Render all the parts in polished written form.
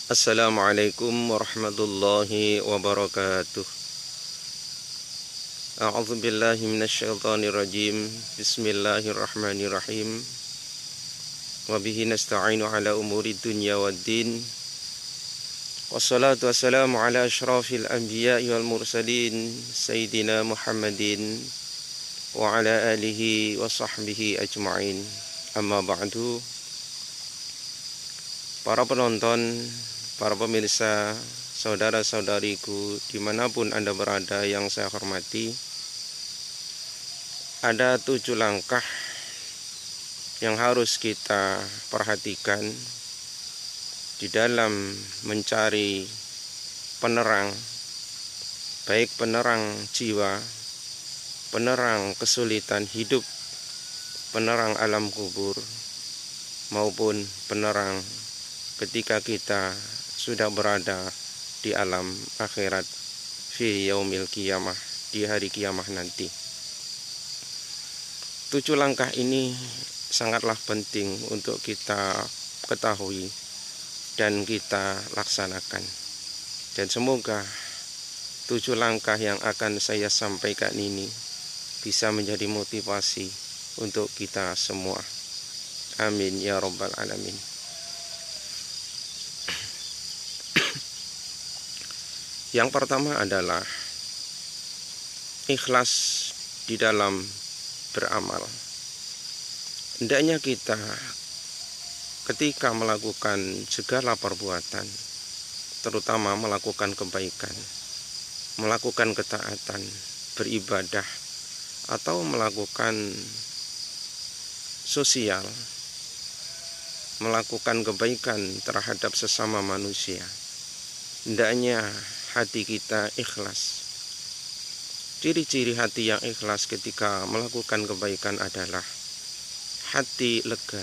Assalamualaikum warahmatullahi wabarakatuh. A'udzu billahi minasyaitonir rajim. Bismillahirrahmanirrahim. Wa bihi nasta'inu ala umuri dunya waddin. Wassalatu wassalamu ala asyrafil anbiya'i wal mursalin sayyidina Muhammadin wa ala alihi wa sahbihi ajma'in. Amma ba'du. Para penonton, para pemirsa, saudara-saudariku dimanapun Anda berada yang saya hormati, ada 7 langkah yang harus kita perhatikan di dalam mencari penerang, baik penerang jiwa, penerang kesulitan hidup, penerang alam kubur, maupun penerang ketika kita sudah berada di alam akhirat, fi yaumil qiyamah, di hari kiamah nanti. 7 langkah ini sangatlah penting untuk kita ketahui dan kita laksanakan. Dan semoga 7 langkah yang akan saya sampaikan ini bisa menjadi motivasi untuk kita semua. Amin ya rabbal alamin. Yang pertama adalah ikhlas di dalam beramal. Hendaknya kita ketika melakukan segala perbuatan, terutama melakukan kebaikan, melakukan ketaatan, beribadah, atau melakukan sosial, melakukan kebaikan terhadap sesama manusia, hendaknya hati kita ikhlas. Ciri-ciri hati yang ikhlas ketika melakukan kebaikan adalah hati lega,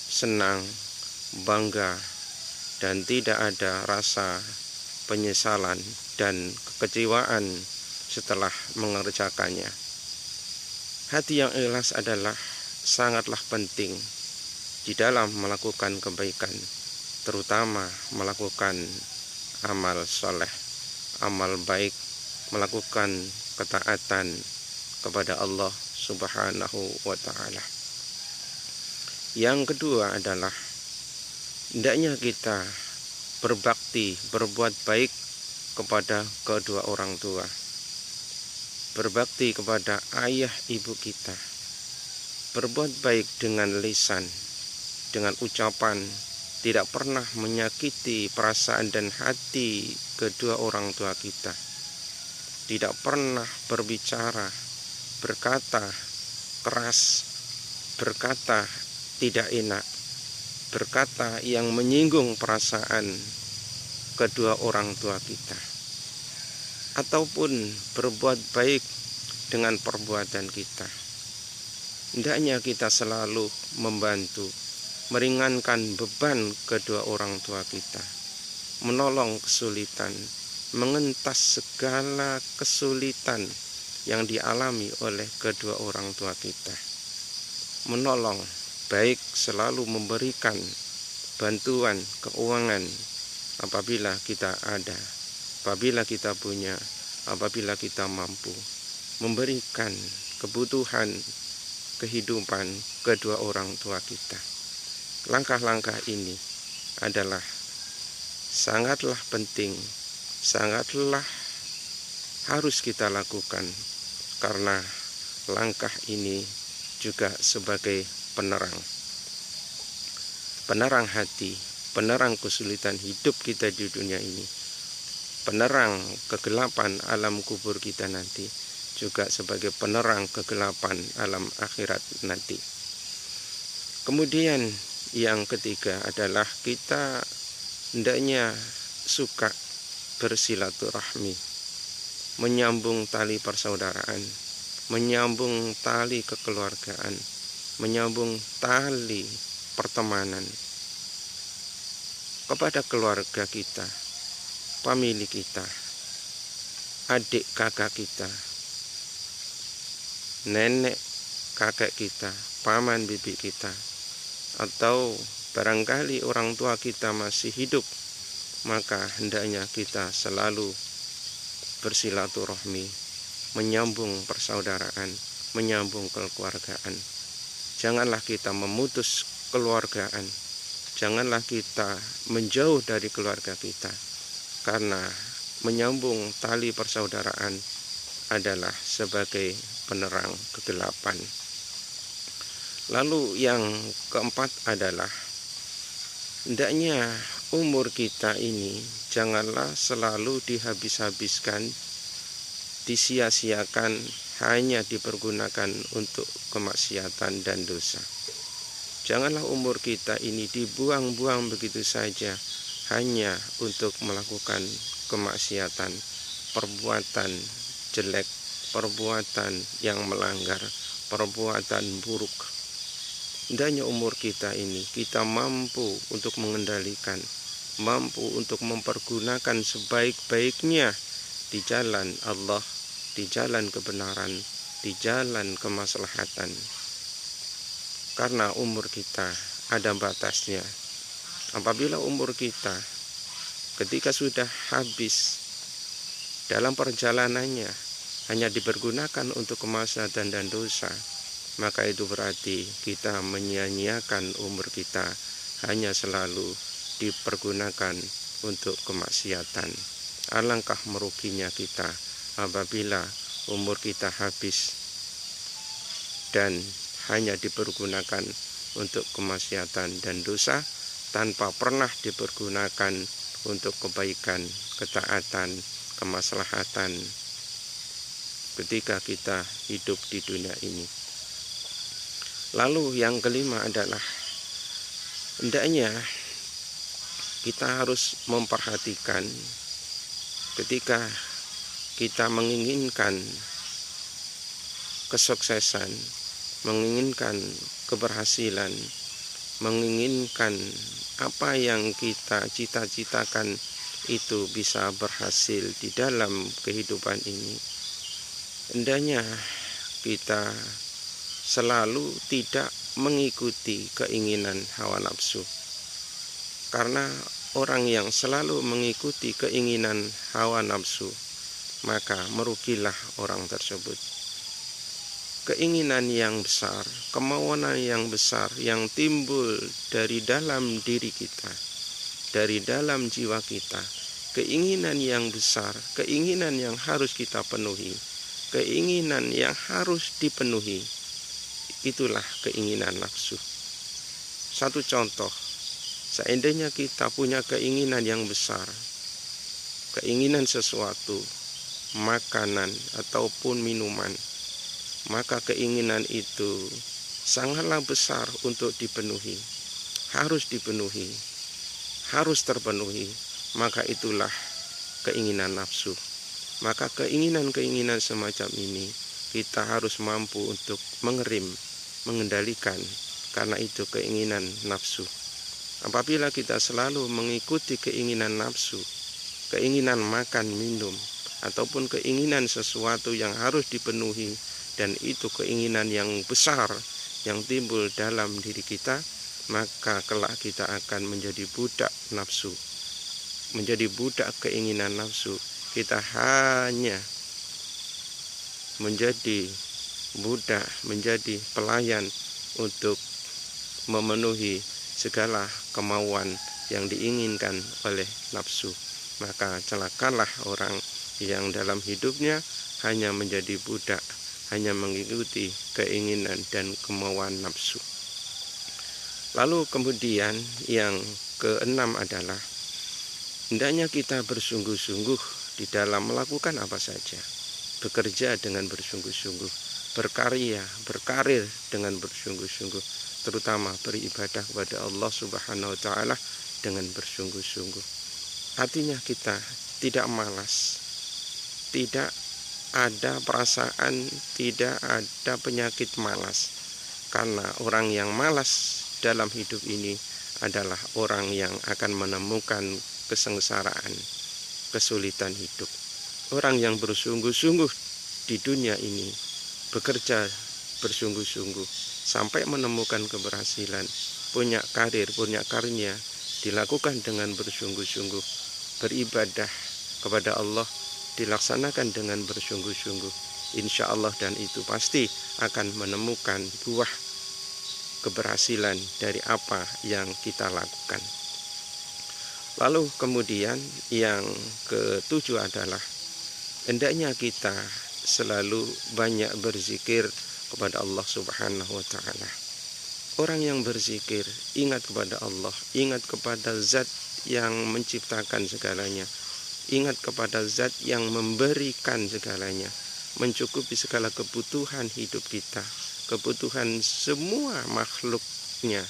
senang, bangga, dan tidak ada rasa penyesalan dan kekecewaan setelah mengerjakannya. Hati yang ikhlas adalah sangatlah penting di dalam melakukan kebaikan, terutama melakukan amal soleh, amal baik, melakukan ketaatan kepada Allah Subhanahu wa ta'ala. Yang kedua adalah hendaknya kita berbakti, berbuat baik kepada kedua orang tua, berbakti kepada ayah ibu kita, berbuat baik dengan lisan, dengan ucapan, tidak pernah menyakiti perasaan dan hati kedua orang tua kita, tidak pernah berbicara, berkata keras, berkata tidak enak, berkata yang menyinggung perasaan kedua orang tua kita, ataupun berbuat baik dengan perbuatan kita. Hendaknya kita selalu membantu, meringankan beban kedua orang tua kita, menolong kesulitan, mengentas segala kesulitan yang dialami oleh kedua orang tua kita, menolong, baik selalu memberikan bantuan keuangan apabila kita ada, apabila kita punya, apabila kita mampu, memberikan kebutuhan kehidupan kedua orang tua kita. Langkah-langkah ini adalah sangatlah penting, sangatlah harus kita lakukan, karena langkah ini juga sebagai penerang hati, penerang kesulitan hidup kita di dunia ini, penerang kegelapan alam kubur kita nanti, juga sebagai penerang kegelapan alam akhirat nanti. Kemudian yang ketiga adalah kita hendaknya suka bersilaturahmi, menyambung tali persaudaraan, menyambung tali kekeluargaan, menyambung tali pertemanan kepada keluarga kita, famili kita, adik kakak kita, nenek kakek kita, paman bibi kita, atau barangkali orang tua kita masih hidup maka hendaknya kita selalu bersilaturahmi, menyambung persaudaraan, menyambung kekeluargaan. Janganlah kita memutus keluargaan, janganlah kita menjauh dari keluarga kita, karena menyambung tali persaudaraan adalah sebagai penerang kegelapan. Lalu yang keempat adalah hendaknya umur kita ini janganlah selalu dihabis-habiskan, disia-siakan, hanya dipergunakan untuk kemaksiatan dan dosa. Janganlah umur kita ini dibuang-buang begitu saja hanya untuk melakukan kemaksiatan, perbuatan jelek, perbuatan yang melanggar, perbuatan buruk. Hendaknya umur kita ini kita mampu untuk mengendalikan, mampu untuk mempergunakan sebaik-baiknya di jalan Allah, di jalan kebenaran, di jalan kemaslahatan. Karena umur kita ada batasnya. Apabila umur kita ketika sudah habis dalam perjalanannya hanya dipergunakan untuk kemaksiatan dan dosa, maka itu berarti kita menyia-nyiakan umur kita, hanya selalu dipergunakan untuk kemaksiatan. Alangkah meruginya kita apabila umur kita habis dan hanya dipergunakan untuk kemaksiatan dan dosa, tanpa pernah dipergunakan untuk kebaikan, ketaatan, kemaslahatan ketika kita hidup di dunia ini. Lalu yang kelima adalah hendaknya kita harus memperhatikan ketika kita menginginkan kesuksesan, menginginkan keberhasilan, menginginkan apa yang kita cita-citakan itu bisa berhasil di dalam kehidupan ini. Hendaknya kita selalu tidak mengikuti keinginan hawa nafsu, karena orang yang selalu mengikuti keinginan hawa nafsu, maka merugilah orang tersebut. Keinginan yang besar, kemauan yang besar yang timbul dari dalam diri kita, dari dalam jiwa kita, keinginan yang besar, keinginan yang harus kita penuhi, keinginan yang harus dipenuhi, itulah keinginan nafsu. Satu contoh, seandainya kita punya keinginan yang besar, keinginan sesuatu, makanan ataupun minuman, maka keinginan itu sangatlah besar untuk dipenuhi, harus dipenuhi, harus terpenuhi, maka itulah keinginan nafsu. Maka keinginan-keinginan semacam ini kita harus mampu untuk mengerim, mengendalikan, karena itu keinginan nafsu. Apabila kita selalu mengikuti keinginan nafsu, keinginan makan, minum, ataupun keinginan sesuatu yang harus dipenuhi, dan itu keinginan yang besar yang timbul dalam diri kita, maka kelak kita akan menjadi budak nafsu, menjadi budak keinginan nafsu. Kita hanya menjadi budak, menjadi pelayan untuk memenuhi segala kemauan yang diinginkan oleh nafsu. Maka celakalah orang yang dalam hidupnya hanya menjadi budak, hanya mengikuti keinginan dan kemauan nafsu. Lalu kemudian yang keenam adalah hendaknya kita bersungguh-sungguh di dalam melakukan apa saja, bekerja dengan bersungguh-sungguh, berkarya, berkarir dengan bersungguh-sungguh, terutama beribadah kepada Allah Subhanahu wa Ta'ala dengan bersungguh-sungguh. Hatinya kita tidak malas, tidak ada perasaan, tidak ada penyakit malas, karena orang yang malas dalam hidup ini adalah orang yang akan menemukan kesengsaraan, kesulitan hidup. Orang yang bersungguh-sungguh di dunia ini, bekerja bersungguh-sungguh sampai menemukan keberhasilan, punya karir, punya karunia, dilakukan dengan bersungguh-sungguh, beribadah kepada Allah dilaksanakan dengan bersungguh-sungguh, insya Allah, dan itu pasti akan menemukan buah keberhasilan dari apa yang kita lakukan. Lalu kemudian yang ketujuh adalah hendaknya kita selalu banyak berzikir kepada Allah Subhanahu wa Ta'ala. Orang yang berzikir ingat kepada Allah, ingat kepada zat yang menciptakan segalanya, ingat kepada zat yang memberikan segalanya, mencukupi segala kebutuhan hidup kita, kebutuhan semua makhluknya,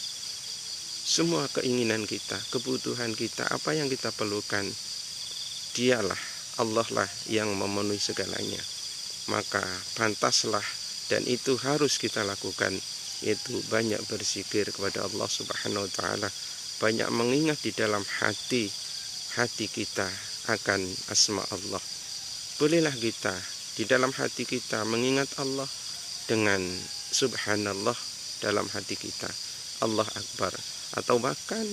semua keinginan kita, kebutuhan kita, apa yang kita perlukan, dialah, Allah lah yang memenuhi segalanya. Maka pantaslah, dan itu harus kita lakukan, yaitu banyak berzikir kepada Allah Subhanahu wa Ta'ala, banyak mengingat di dalam hati kita akan asma Allah. Bolehlah kita di dalam hati kita mengingat Allah dengan subhanallah dalam hati kita, Allah Akbar, atau bahkan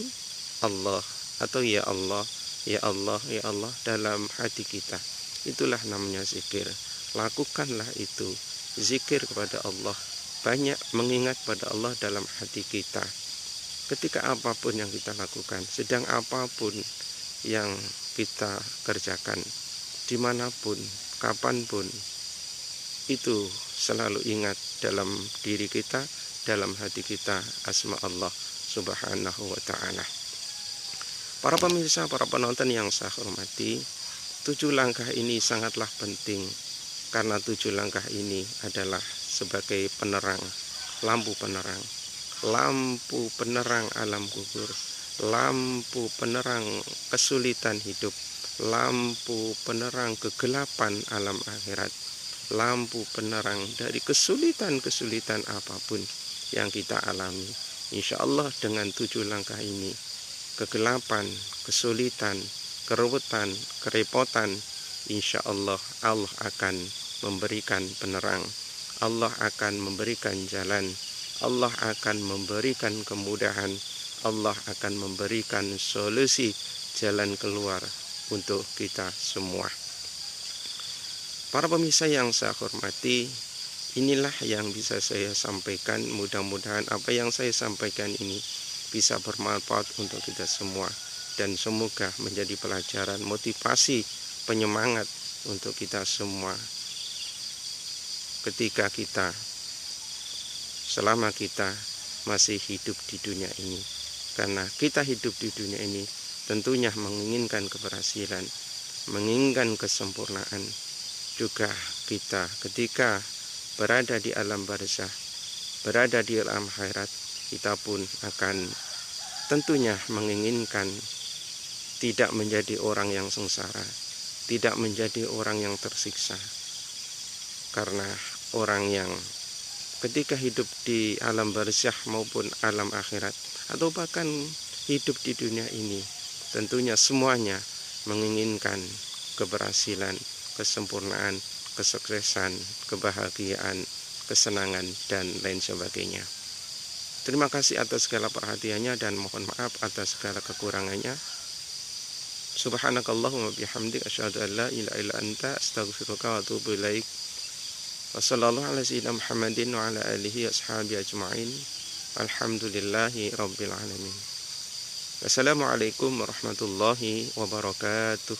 Allah, atau ya Allah, ya Allah, ya Allah dalam hati kita. Itulah namanya zikir. Lakukanlah itu, zikir kepada Allah, banyak mengingat pada Allah dalam hati kita. Ketika apapun yang kita lakukan, sedang apapun yang kita kerjakan, dimanapun, kapanpun, itu selalu ingat dalam diri kita, dalam hati kita asma Allah Subhanahu wa Ta'ala. Para pemirsa, para penonton yang saya hormati, 7 langkah ini sangatlah penting, karena 7 langkah ini adalah sebagai penerang, lampu penerang alam kubur, lampu penerang kesulitan hidup, lampu penerang kegelapan alam akhirat, lampu penerang dari kesulitan-kesulitan apapun yang kita alami. Insya Allah dengan 7 langkah ini, kegelapan, kesulitan, keruwetan, kerepotan, insya Allah Allah akan memberikan penerang, Allah akan memberikan jalan, Allah akan memberikan kemudahan, Allah akan memberikan solusi, jalan keluar untuk kita semua. Para pemirsa yang saya hormati, inilah yang bisa saya sampaikan. Mudah-mudahan apa yang saya sampaikan ini bisa bermanfaat untuk kita semua, dan semoga menjadi pelajaran, motivasi, penyemangat untuk kita semua ketika kita, selama kita masih hidup di dunia ini. Karena kita hidup di dunia ini tentunya menginginkan keberhasilan, menginginkan kesempurnaan. Juga kita ketika berada di alam barzah, berada di alam akhirat, kita pun akan tentunya menginginkan tidak menjadi orang yang sengsara, tidak menjadi orang yang tersiksa. Karena orang yang ketika hidup di alam barzah maupun alam akhirat, atau bahkan hidup di dunia ini, tentunya semuanya menginginkan keberhasilan, kesempurnaan, kesuksesan, kebahagiaan, kesenangan, dan lain sebagainya. Terima kasih atas segala perhatiannya, dan mohon maaf atas segala kekurangannya. Subhanakallahumma bihamdik, asyhadu an la ilaha illa anta, astaghfiruka wa atubu ilaik. Wassallallahu ala sayyidina Muhammadin wa ala alihi ashabi ajma'in. Alhamdulillahi rabbil alamin. Wassalamualaikum warahmatullahi wabarakatuh.